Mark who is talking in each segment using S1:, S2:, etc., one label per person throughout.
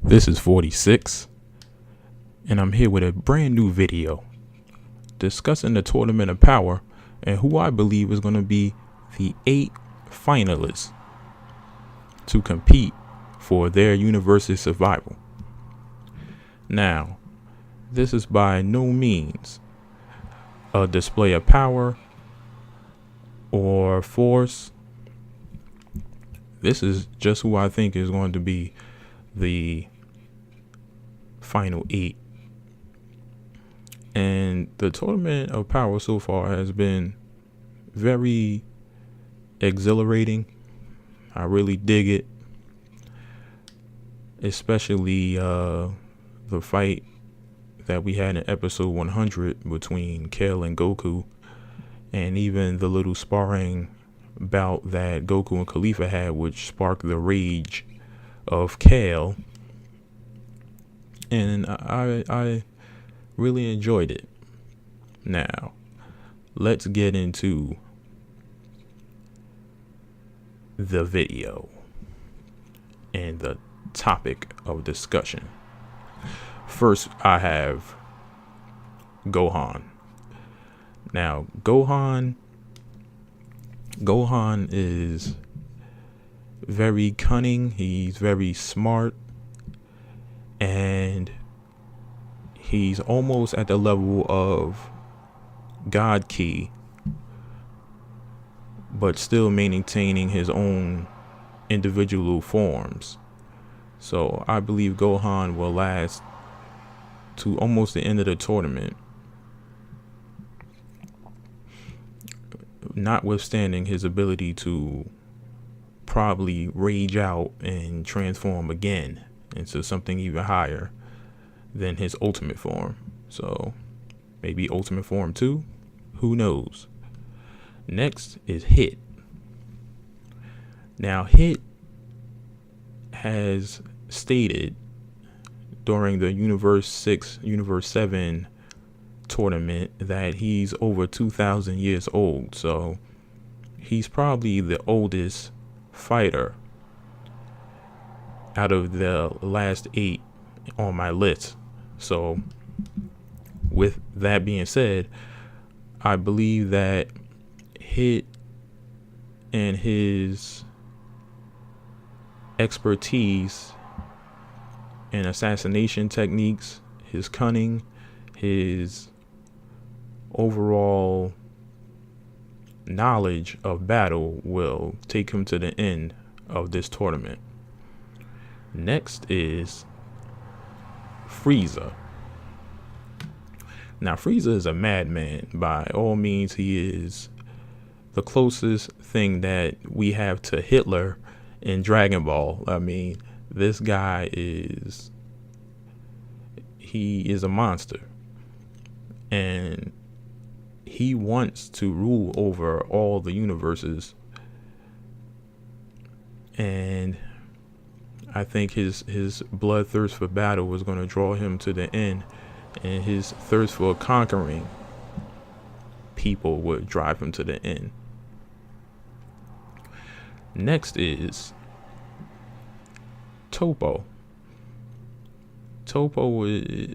S1: This is 46, and I'm here with a brand new video discussing the Tournament of Power and who I believe is going to be the 8 finalists to compete for their universe's survival. Now, this is by no means a display of power or force. This is just who I think is going to be the final 8. And the Tournament of Power so far has been very exhilarating. I really dig it, especially the fight that we had in episode 100 between Kale and Goku, and even the little sparring bout that Goku and Khalifa had, which sparked the rage of Kale. And I really enjoyed it. Now, let's get into the video and the topic of discussion. First, I have Gohan. Now, Gohan is very cunning. He's very smart. And he's almost at the level of God Ki, but still maintaining his own individual forms. So I believe Gohan will last to almost the end of the tournament, notwithstanding his ability to probably rage out and transform again into something even higher than his ultimate form. So maybe ultimate form 2, who knows. Next is Hit. Now, Hit has stated during the Universe 6, Universe 7 tournament that he's over 2,000 years old. So he's probably the oldest fighter out of the last 8 on my list. So with that being said, I believe that Hit and his expertise in assassination techniques, his cunning, his overall knowledge of battle will take him to the end of this tournament. Next is Frieza. Now, Frieza is a madman. By all means, he is the closest thing that we have to Hitler in Dragon Ball. I mean, this guy is a monster, and he wants to rule over all the universes. And I think his bloodthirst for battle was going to draw him to the end, and his thirst for conquering people would drive him to the end. Next is Toppo. Toppo,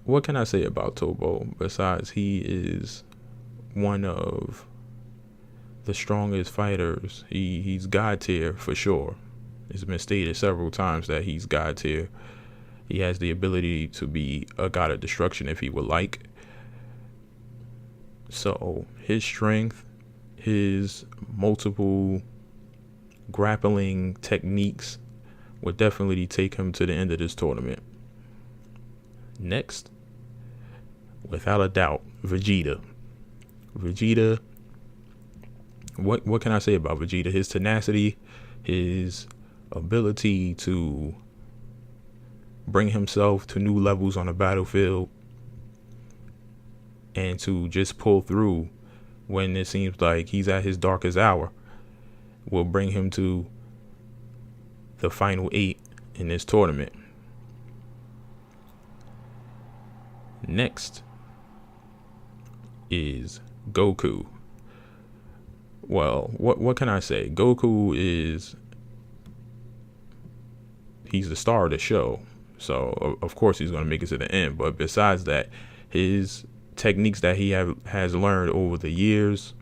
S1: what can I say about Toppo besides he is one of the strongest fighters? He's God tier for sure. It's been stated several times that he's God tier. He has the ability to be a god of destruction if he would like. So his strength, his multiple grappling techniques would definitely take him to the end of this tournament. Next, without a doubt, Vegeta. Vegeta, what can I say about Vegeta? His tenacity, his ability to bring himself to new levels on the battlefield, and to just pull through when it seems like he's at his darkest hour, will bring him to the final 8 in this tournament. Next is Goku. Well, what can I say? Goku is he's the star of the show. So of course he's going to make it to the end. But besides that, his techniques that he has learned over the years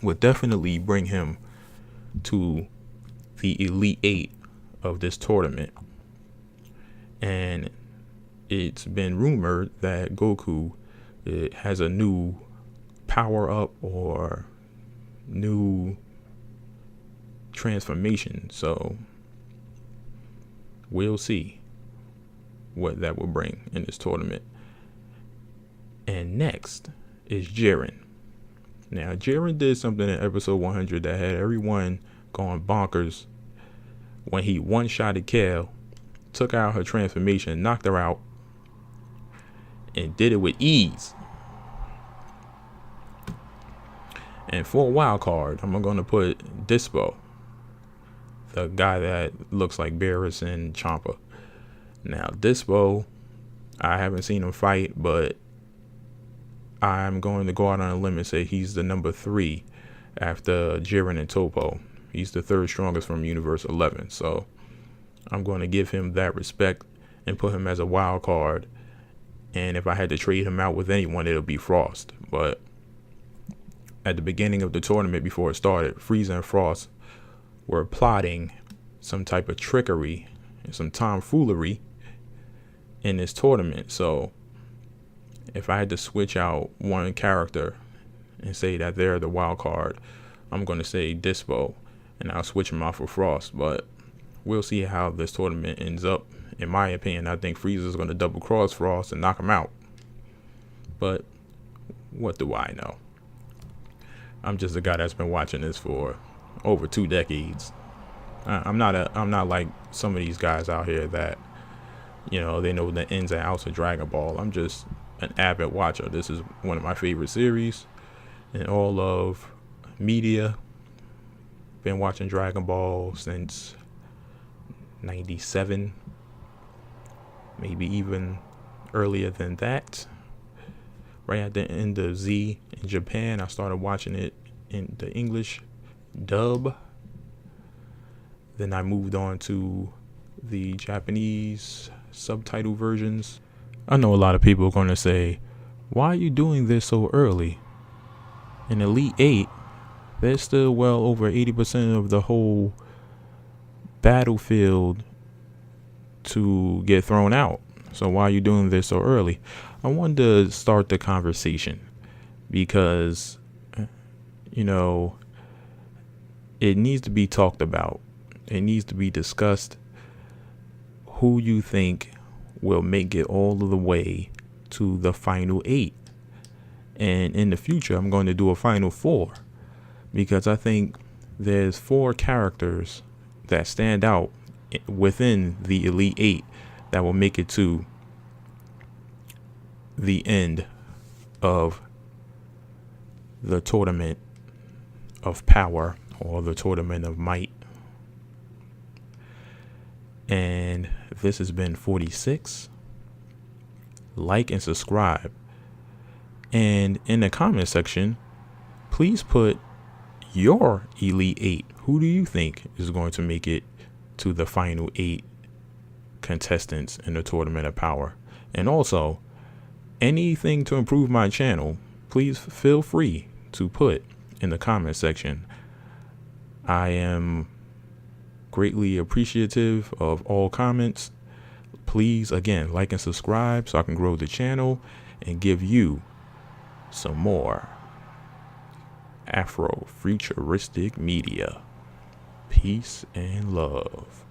S1: would definitely bring him to the Elite Eight of this tournament. And it's been rumored that Goku has a new power up or new transformation. So we'll see what that will bring in this tournament. And next is Jiren. Now, Jiren did something in episode 100 that had everyone going bonkers when he one-shotted Kale, took out her transformation, knocked her out, and did it with ease. And for a wild card, I'm going to put Dispo, the guy that looks like Beerus and Champa. Now, Dispo, I haven't seen him fight, but I'm going to go out on a limb and say he's the number 3 after Jiren and Topo. He's the 3rd strongest from Universe 11. So I'm going to give him that respect and put him as a wild card. And if I had to trade him out with anyone, it'll be Frost. But at the beginning of the tournament, before it started, Frieza and Frost were plotting some type of trickery and some tomfoolery in this tournament. So if I had to switch out one character and say that they're the wild card, I'm going to say Dispo, and I'll switch him out for Frost. But we'll see how this tournament ends up. In my opinion, I think Frieza's going to double cross Frost and knock him out. But what do I know? I'm just a guy that's been watching this for over 2 decades. I'm not like some of these guys out here that, you know, they know the ins and outs of Dragon Ball. I'm just an avid watcher. This is one of my favorite series in all of media. Been watching Dragon Ball since 97, maybe even earlier than that. Right at the end of Z in Japan, I started watching it in the English dub. Then I moved on to the Japanese subtitle versions. I know a lot of people are going to say, why are you doing this so early? In Elite 8, there's still well over 80% of the whole battlefield to get thrown out. So why are you doing this so early? I wanted to start the conversation because, you know, it needs to be talked about. It needs to be discussed. Who you think will make it all of the way to the final 8. And in the future, I'm going to do a final 4 because I think there's 4 characters that stand out within the Elite 8 that will make it to the end of the Tournament of Power or the Tournament of Might. And this has been 46. Like and subscribe. And in the comment section, please put your Elite 8. Who do you think is going to make it to the final 8 contestants in the Tournament of Power? And also, anything to improve my channel, please feel free to put in the comment section. I am greatly appreciative of all comments. Please, again, like and subscribe so I can grow the channel and give you some more Afrofuturistic media. Peace and love.